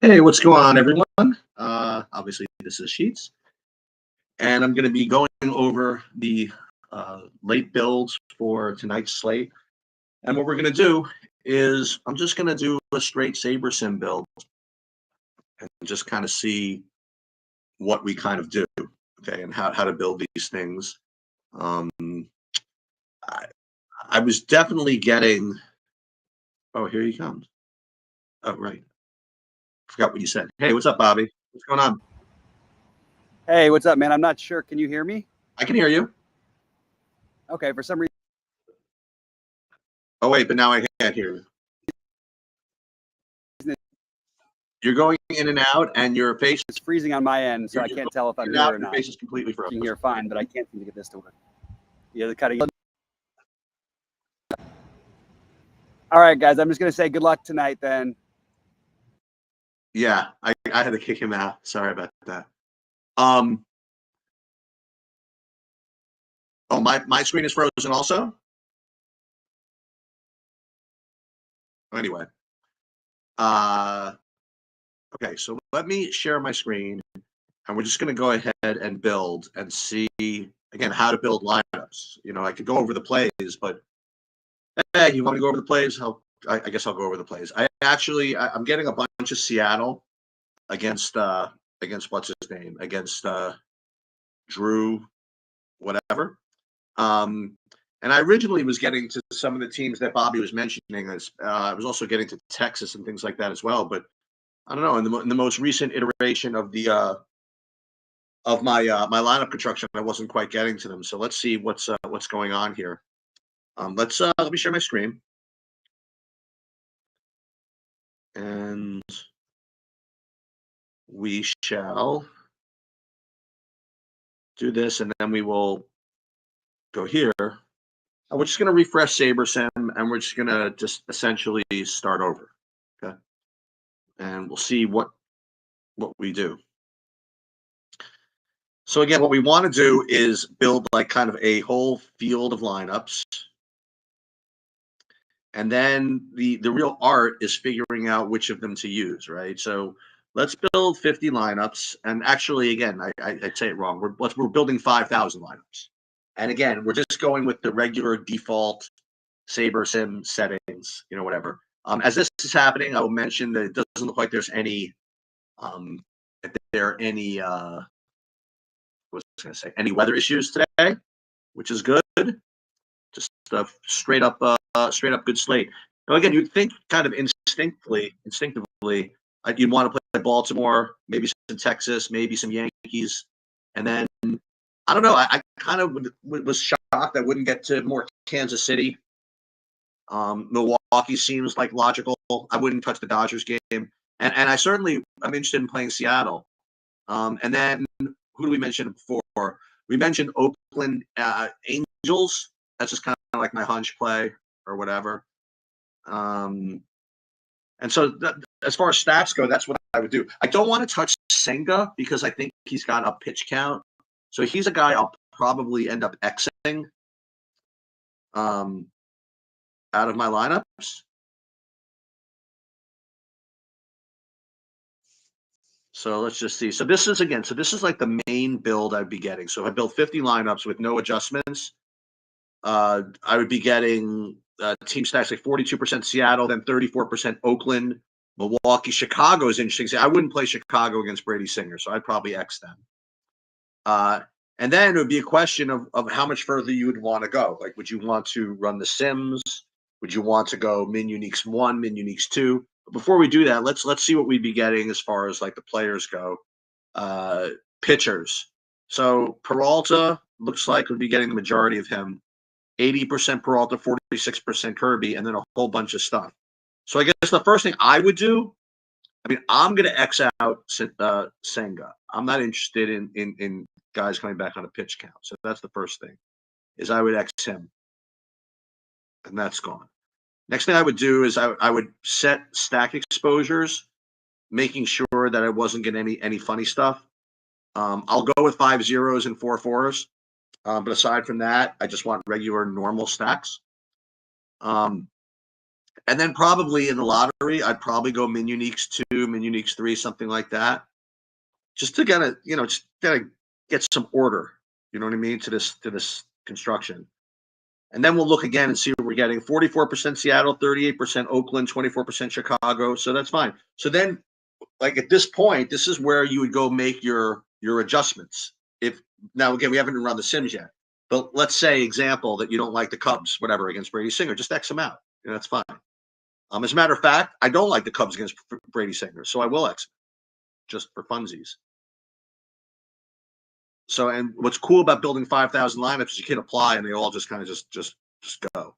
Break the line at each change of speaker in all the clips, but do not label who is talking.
Hey, what's going on, everyone? Obviously, this is Sheets, and I'm going to be going over the late builds for tonight's slate. And what we're going to do is I'm just going to do a straight Saber Sim build and just kind of see what we kind of do, okay, and how to build these things. Um, I, I was definitely getting. Oh, here he comes. Oh, right. Forgot what you said. Hey, what's up, Bobby? What's going on?
Hey, what's up, man? I'm not sure. Can you hear me?
I can hear you.
Okay, for some reason.
Oh, wait, but now I can't hear you. You're going in and out, and your face
is freezing on my end, so I can't tell if I'm here or not.
Your face is completely frozen.
Here, fine, but I can't seem to get this to work. Yeah, the cutting. All right, guys. I'm just gonna say good luck tonight, then.
Yeah, I had to kick him out. Sorry about that. Oh, my screen is frozen also. Anyway, okay, so let me share my screen, and we're just going to go ahead and build and see again how to build lineups. I could go over the plays, but hey, you want to go over the plays? I guess I'll go over the plays. I'm getting a bunch of Seattle against what's his name, against Drew, whatever. And I originally was getting to some of the teams that Bobby was mentioning. I was also getting to Texas and things like that as well. But I don't know. In the most recent iteration of the of my my lineup construction, I wasn't quite getting to them. So let's see what's going on here. Let me share my screen, and we shall do this, and then we will go here. And we're just going to refresh SaberSim, and we're just going to essentially start over. Okay, and we'll see what we do. So again, what we want to do is build like kind of a whole field of lineups. And then the real art is figuring out which of them to use, right? So let's build 50 lineups. And actually, again, I'd say it wrong. We're building 5,000 lineups. And again, we're just going with the regular default Saber Sim settings, whatever. As this is happening, I will mention that it doesn't look like there's any any weather issues today, which is good. Just a straight up good slate. Now again, you'd think kind of instinctively, you'd want to play Baltimore, maybe some Texas, maybe some Yankees, and then I don't know. I kind of was shocked I wouldn't get to more Kansas City. Milwaukee seems like logical. I wouldn't touch the Dodgers game, and I'm interested in playing Seattle. And then who do we mention before? We mentioned Oakland Angels. That's just kind of like my hunch play or whatever. And so as far as stats go, that's what I would do. I don't want to touch Senga because I think he's got a pitch count. So he's a guy I'll probably end up Xing out of my lineups. So let's just see. So this is like the main build I'd be getting. So if I build 50 lineups with no adjustments, I would be getting team stacks like 42% Seattle, then 34% Oakland, Milwaukee. Chicago is interesting. I wouldn't play Chicago against Brady Singer, so I'd probably X them. And then it would be a question of how much further you would want to go. Like, would you want to run the Sims? Would you want to go min uniques 1, min uniques 2? But before we do that, let's see what we'd be getting as far as like the players go. Pitchers. So Peralta looks like would be getting the majority of him. 80% Peralta, 46% Kirby, and then a whole bunch of stuff. So I guess the first thing I would do, I'm going to X out Senga. I'm not interested in guys coming back on a pitch count. So that's the first thing, is I would X him. And that's gone. Next thing I would do is I would set stack exposures, making sure that I wasn't getting any funny stuff. I'll go with 5 zeros and 4 fours. But aside from that, I just want regular normal stacks. And then probably in the lottery, I'd probably go min uniques 2, min uniques 3, something like that, just to kind of, just kind of get some order. You know what I mean, to this construction. And then we'll look again and see what we're getting. 44% Seattle, 38% Oakland, 24% Chicago. So that's fine. So then, like at this point, this is where you would go make your adjustments. If now again, we haven't run the Sims yet, but let's say example that you don't like the Cubs, whatever, against Brady Singer, just X them out. That's fine. As a matter of fact, I don't like the Cubs against Brady Singer, so I will X just for funsies. So, and what's cool about building 5,000 lineups is you can apply and they all just kind of just go.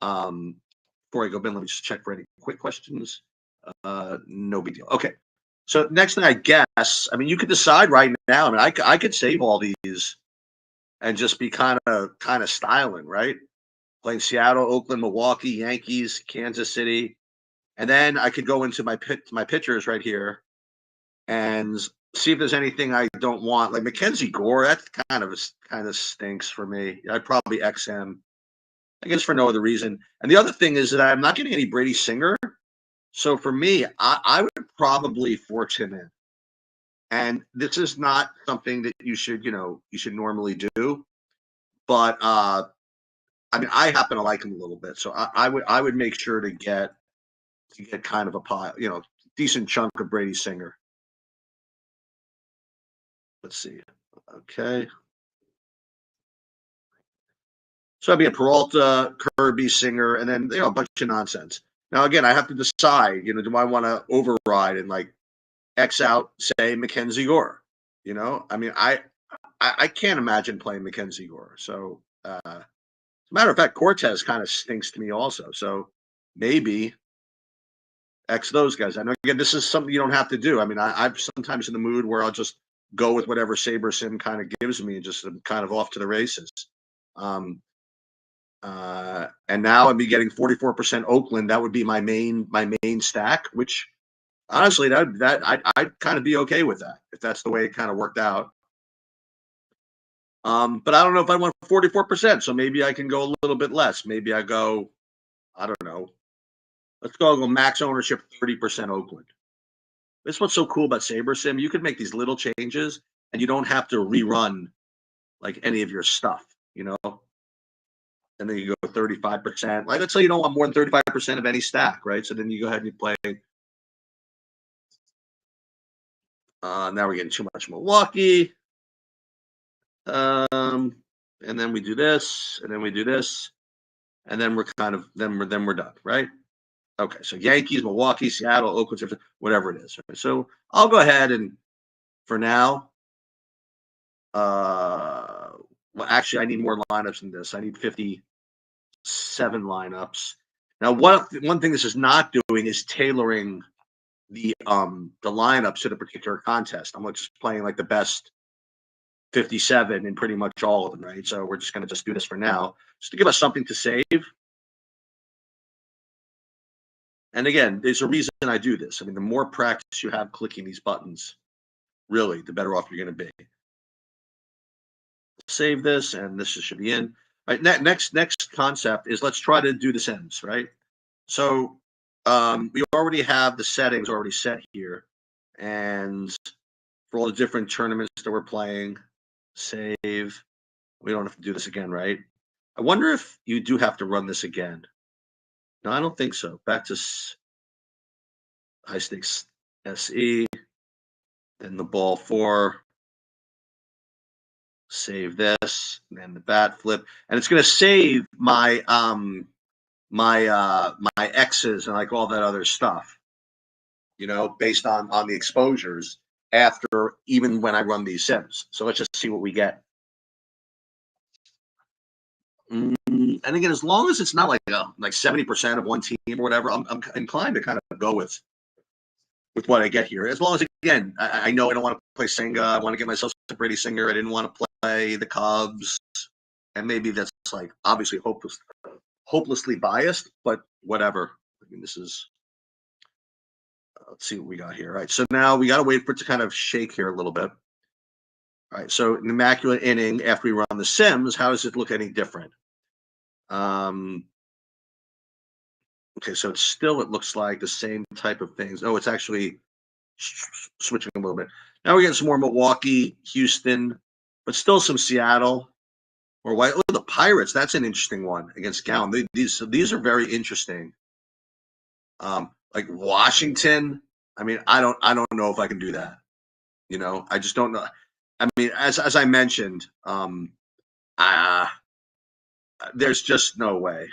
Before I go, Ben, let me just check for any quick questions. No big deal. Okay. So next thing, I guess, I mean, you could decide right now. I mean, I could save all these and just be kind of styling, right? Playing Seattle, Oakland, Milwaukee, Yankees, Kansas City, and then I could go into my pitchers right here and see if there's anything I don't want. Like Mackenzie Gore, that kind of stinks for me. I'd probably X him, I guess, for no other reason. And the other thing is that I'm not getting any Brady Singer. So for me, I would probably force him in. And this is not something that you should normally do. But I mean, I happen to like him a little bit. So I would make sure to get kind of a pile, decent chunk of Brady Singer. Let's see. Okay. So I'd be a Peralta, Kirby, Singer, and then a bunch of nonsense. Now again, I have to decide. Do I want to override and like X out, say Mackenzie Gore? I mean, I can't imagine playing Mackenzie Gore. So, as a matter of fact, Cortez kind of stinks to me also. So maybe X those guys. I know again, this is something you don't have to do. I mean, I'm sometimes in the mood where I'll just go with whatever Saber Sim kind of gives me and just kind of off to the races. And now I'd be getting 44% Oakland. That would be my main stack, which honestly, I'd kind of be okay with that if that's the way it kind of worked out. But I don't know if I want 44%, so maybe I can go a little bit less. Maybe I go, I don't know. Let's go max ownership 30% Oakland. This is what's so cool about Saber Sim. You can make these little changes and you don't have to rerun like any of your stuff, And then you go 35%. Like, let's say you don't want more than 35% of any stack, right? So then you go ahead and you play. Now we're getting too much Milwaukee. And then we do this, and then we do this, and then we're then we're done, right? Okay, so Yankees, Milwaukee, Seattle, Oakland, whatever it is. Right? So I'll go ahead and for now, well, actually, I need more lineups than this. I need 57 lineups. Now, one thing this is not doing is tailoring the lineups to the particular contest. I'm just playing like the best 57 in pretty much all of them, right? So we're just going to just do this for now, just to give us something to save. And again, there's a reason I do this. I mean, the more practice you have clicking these buttons, really, the better off you're going to be. Save this, and this should be in. All right, next concept is let's try to do the Sims, right? So we already have the settings already set here, and for all the different tournaments that we're playing, save. We don't have to do this again, right? I wonder if you do have to run this again. No, I don't think so. Back to high stakes SE, then the ball 4. Save this, and then the bat flip, and it's going to save my my X's and like all that other stuff, based on the exposures after even when I run these Sims. So let's just see what we get. And again, as long as it's not like 70% of one team or whatever, I'm inclined to kind of go with what I get here. As long as, again, I know I don't want to play Senga. I want to get myself to Brady Singer. I didn't want to play the Cubs. And maybe that's like obviously hopelessly biased, but whatever. I mean, this is, let's see what we got here. All right, so now we got to wait for it to kind of shake here a little bit. All right, so an immaculate inning after we run the Sims, how does it look any different? Okay, so it's still, it looks like the same type of things. Oh, it's actually switching a little bit. Now we're getting some more Milwaukee, Houston, but still some Seattle or White. Oh, the Pirates. That's an interesting one against Gowan. These are very interesting. Like Washington. I mean, I don't know if I can do that. You know, I just don't know. I mean, as I mentioned, there's just no way.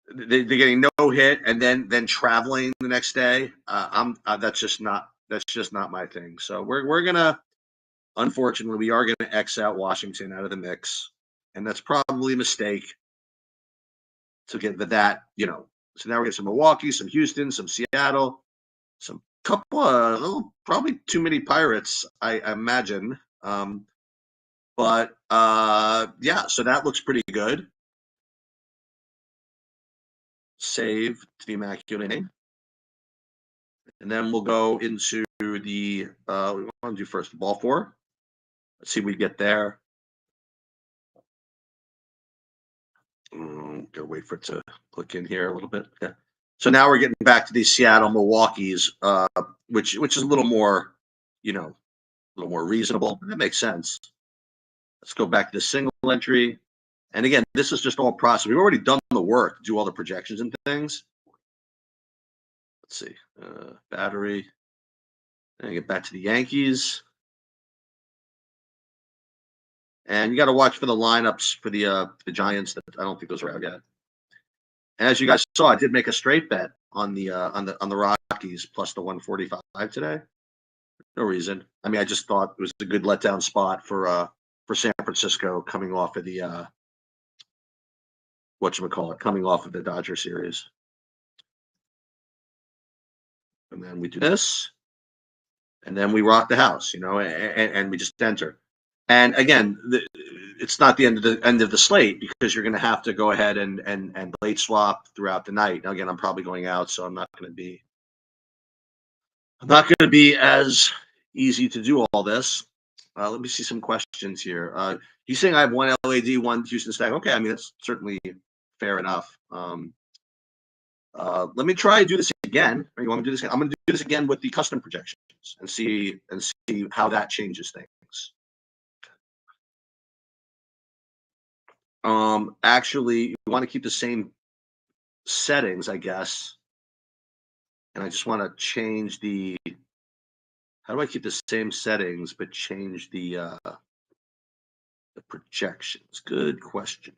They're getting no hit and then traveling the next day. That's just not my thing. So we're gonna, unfortunately, we are gonna X out Washington out of the mix, and that's probably a mistake to get that. So now we get some Milwaukee, some Houston, some Seattle, some couple of probably too many Pirates, I imagine. But yeah, so that looks pretty good. Save to the immaculate name. And then we'll go into the, we want to do first the ball four. Let's see what we get there. Gotta wait for it to click in here a little bit. Yeah. So now we're getting back to these Seattle Milwaukee's, which is a little more, a little more reasonable. That makes sense. Let's go back to the single entry. And again, this is just all process. We've already done the work to do all the projections and things. Let's see. Battery. And get back to the Yankees. And you got to watch for the lineups for the Giants. That I don't think those are out yet. And as you guys saw, I did make a straight bet on the Rockies plus the 145 today. No reason. I mean, I just thought it was a good letdown spot for San Francisco coming off of the coming off of the Dodger series. And then we do this, and then we rock the house, and we just enter. And again, it's not the end of the slate because you're going to have to go ahead and late swap throughout the night. Now, again, I'm probably going out, so I'm not going to be as easy to do all this. Let me see some questions here. He's saying I have one LAD, one Houston stack. Okay, I mean that's certainly fair enough. Let me try to do this again. Or you want me to do this again? I'm going to do this again with the custom projections and see how that changes things. Actually, you want to keep the same settings, I guess. And I just want to change the. How do I keep the same settings but change the projections? Good question.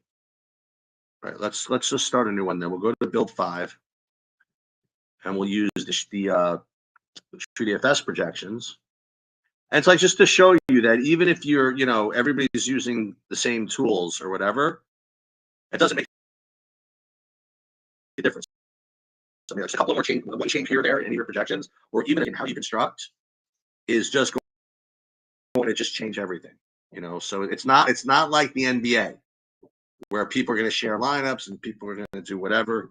All right, let's just start a new one. Then we'll go to build 5, and we'll use the TrueDFS projections. And it's like just to show you that even if you're, everybody's using the same tools or whatever, it doesn't make a difference. So there's a couple more one change here or there in your projections, or even in how you construct, is just going to just change everything. So it's not like the NBA where people are going to share lineups and people are going to do whatever.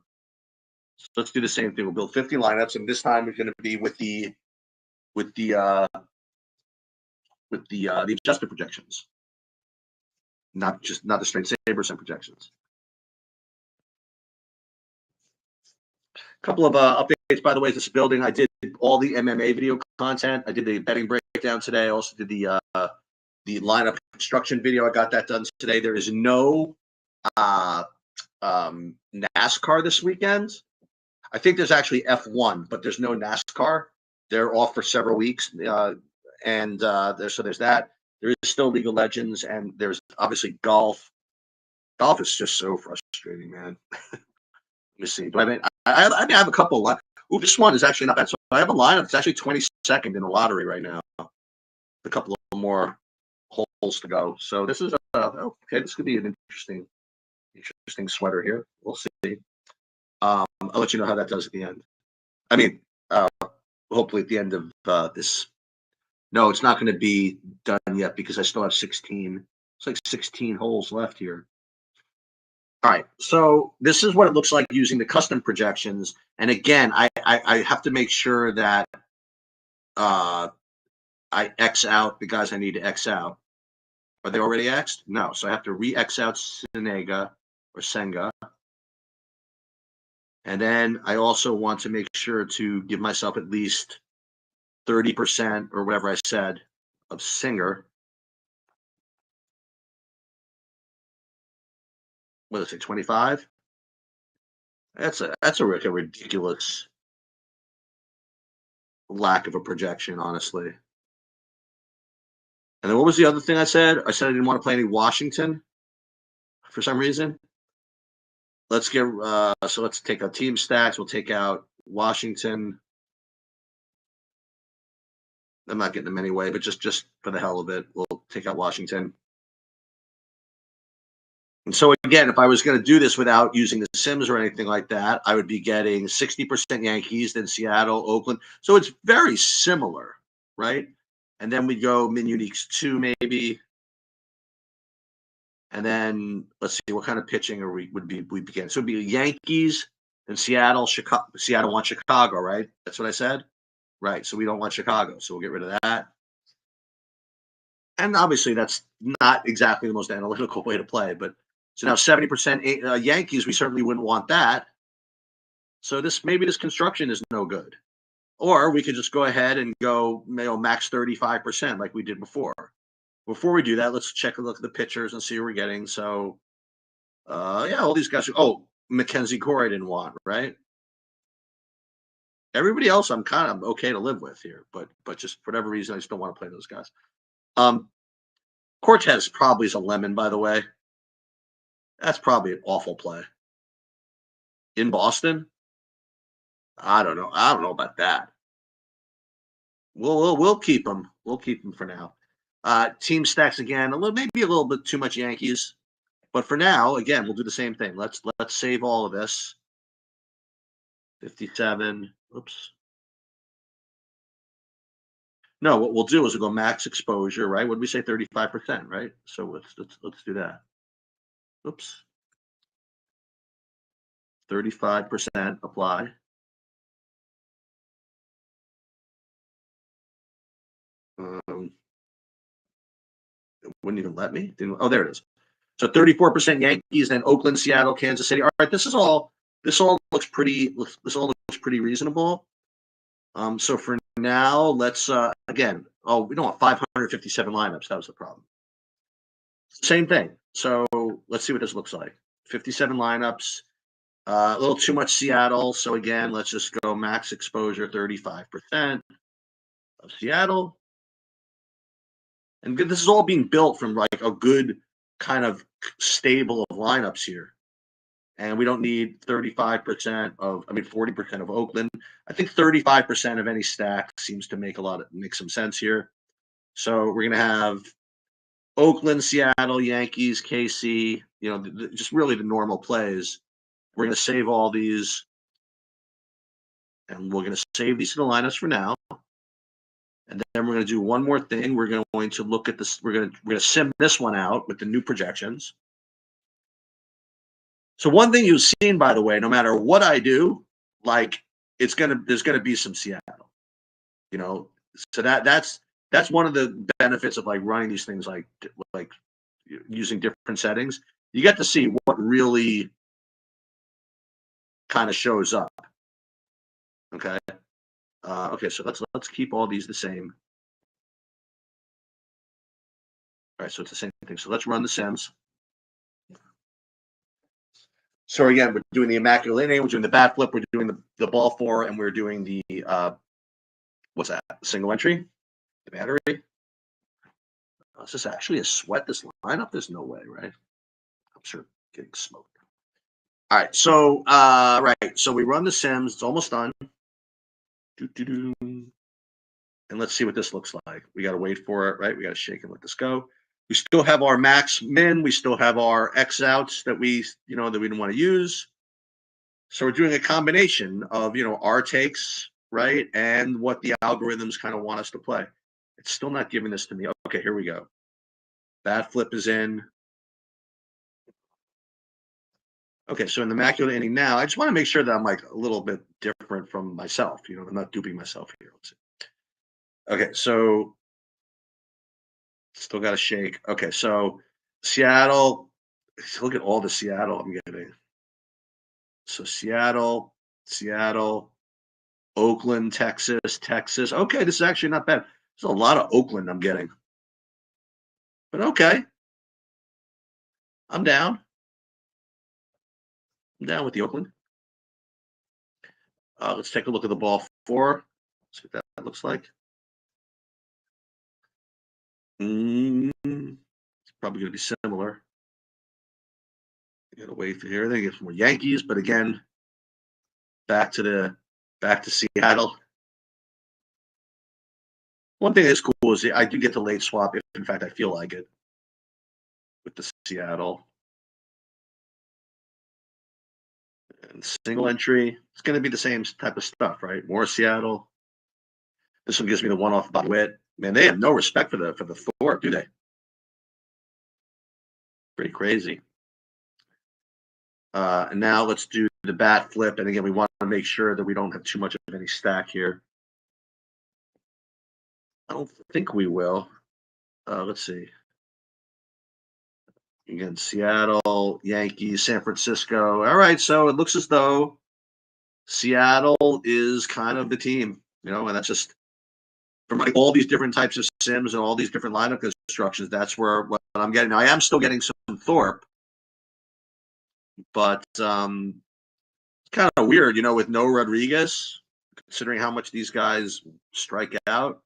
So let's do the same thing. We'll build 50 lineups, and this time it's going to be with the adjusted projections, not the straight saber projections. A couple of updates, by the way, this building. I did all the MMA video content. I did the betting breakdown today. I also did the lineup construction video. I got that done today. There is no NASCAR this weekend. I think there's actually F1, but there's no NASCAR. They're off for several weeks, and there's that. There is still League of Legends, and there's obviously golf. Golf is just so frustrating, man. Let me see. I have a couple. Ooh, this one is actually not bad. So I have a lineup. It's actually 22nd in the lottery right now. A couple of more holes to go. So this is okay. This could be an interesting sweater here. We'll see. I'll let you know how that does at the end. I mean, hopefully at the end of this. No, it's not going to be done yet because I still have 16. It's like 16 holes left here. All right, so this is what it looks like using the custom projections. And again, I have to make sure that I X out the guys I need to X out. Are they already X'd? No, so I have to re-X out Senga. And then I also want to make sure to give myself at least 30% or whatever I said of Singer. What is it, 25? That's a ridiculous lack of a projection, honestly. And then what was the other thing I said? I said I didn't want to play any Washington for some reason. Let's get so let's take out team stacks. We'll take out Washington. I'm not getting them anyway, but just for the hell of it, we'll take out Washington. And so again, if I was going to do this without using the Sims or anything like that, I would be getting 60% Yankees, then Seattle, Oakland. So it's very similar, right? And then we go min uniques 2 maybe. And then let's see what kind of pitching would be getting. So it'd be Yankees and Seattle, Chicago. Seattle wants Chicago, right? That's what I said, right? So we don't want Chicago, so we'll get rid of that. And obviously, that's not exactly the most analytical way to play. But so now 70% Yankees, we certainly wouldn't want that. So maybe this construction is no good. Or we could just go ahead and go max 35% like we did before. Before we do that, let's check a look at the pitchers and see what we're getting. So, yeah, all these guys. Oh, Mackenzie Gore I didn't want, right? Everybody else I'm kind of okay to live with here, but just for whatever reason, I just don't want to play those guys. Cortez probably is a lemon, by the way. That's probably an awful play. In Boston? I don't know. I don't know about that. We'll keep them. We'll keep them for now. Team stacks again, maybe a little bit too much Yankees, but for now, again, we'll do the same thing. Let's save all of this. 57. Oops. No, what we'll do is we'll go max exposure, right? What did we say? 35%, right? So let's do that. Oops. 35% apply. It wouldn't even let me. Oh, there it is. So 34% Yankees, then Oakland, Seattle, Kansas City. All right, this all looks pretty. This all looks pretty reasonable. So for now, let's again. Oh, we don't want 557 lineups. That was the problem. Same thing. So let's see what this looks like. 57 lineups. A little too much Seattle. So again, let's just go max exposure 35% of Seattle. And this is all being built from like a good kind of stable of lineups here. And we don't need 35% of, 40% of Oakland. I think 35% of any stack seems to make some sense here. So we're going to have Oakland, Seattle, Yankees, KC, just really the normal plays. We're going to save all these. And we're going to save these to the lineups for now. And then we're going to do one more thing. We're going to look at this. We're going to sim this one out with the new projections. So one thing you've seen, by the way, no matter what I do, like there's going to be some Seattle, So that's one of the benefits of like running these things like using different settings. You get to see what really kind of shows up. Okay. Okay, so let's keep all these the same. All right, so it's the same thing. So let's run the sims. So again, we're doing the immaculate inning, we're doing the bat flip, we're doing the ball four, and we're doing the what's that? Single entry, the battery. Is this actually a sweat? This lineup? There's no way, right? I'm sure getting smoked. All right, so so we run the sims. It's almost done. And let's see what this looks like. We got to wait for it, right? We got to shake and let this go. We still have our max min. We still have our X outs that we didn't want to use. So we're doing a combination of, our takes, right? And what the algorithms kind of want us to play. It's still not giving this to me. Okay, here we go. Bat flip is in. Okay, so in the immaculate inning now, I just want to make sure that I'm like a little bit different from myself. I'm not duping myself here. Let's see. Okay, so still got to shake. Okay, so Seattle. Look at all the Seattle I'm getting. So Seattle, Seattle, Oakland, Texas. Okay, this is actually not bad. There's a lot of Oakland I'm getting. But okay. I'm down. I'm down with the Oakland. Let's take a look at the ball 4. See what that looks like. It's probably going to be similar. Got to wait for here. Then get some more Yankees, but again, back to Seattle. One thing that's cool is I do get the late swap if, in fact, I feel like it with the Seattle. And single entry, it's going to be the same type of stuff, right? More Seattle. This one gives me the one-off by Witt. Man, they have no respect for the Thor, do they? Pretty crazy. And now let's do the bat flip. And again, we want to make sure that we don't have too much of any stack here. I don't think we will. Let's see. Again, Seattle, Yankees, San Francisco. All right, so it looks as though Seattle is kind of the team, and that's just from like all these different types of sims and all these different lineup constructions. That's what I'm getting. Now, I am still getting some Thorpe, but it's kind of weird, with no Rodriguez, considering how much these guys strike out.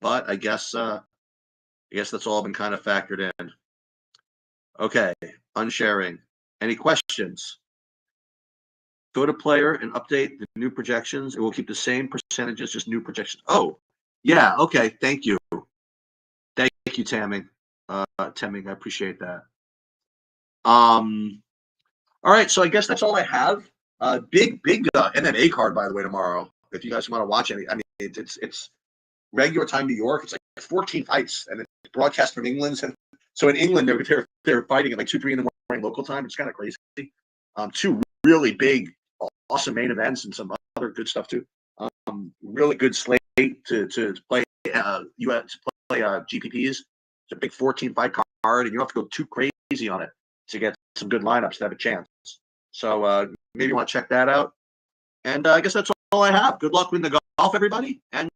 But I guess that's all been kind of factored in. Okay, unsharing. Any questions? Go to player and update the new projections. It will keep the same percentages, just new projections. Oh, yeah. Okay. Thank you. Thank you, Tamming. Temming, I appreciate that. All right. So I guess that's all I have. Big MMA card, by the way, tomorrow. If you guys want to watch any, I mean, it's regular time New York. It's like 14 fights, and it's broadcast from England. And so in England, they're fighting at like 2, 3 in the morning local time. It's kind of crazy. 2 really big, awesome main events and some other good stuff too. Really good slate to play GPPs. It's a big 14 fight card, and you don't have to go too crazy on it to get some good lineups to have a chance. So maybe you want to check that out. And I guess that's all I have. Good luck with the golf, everybody, and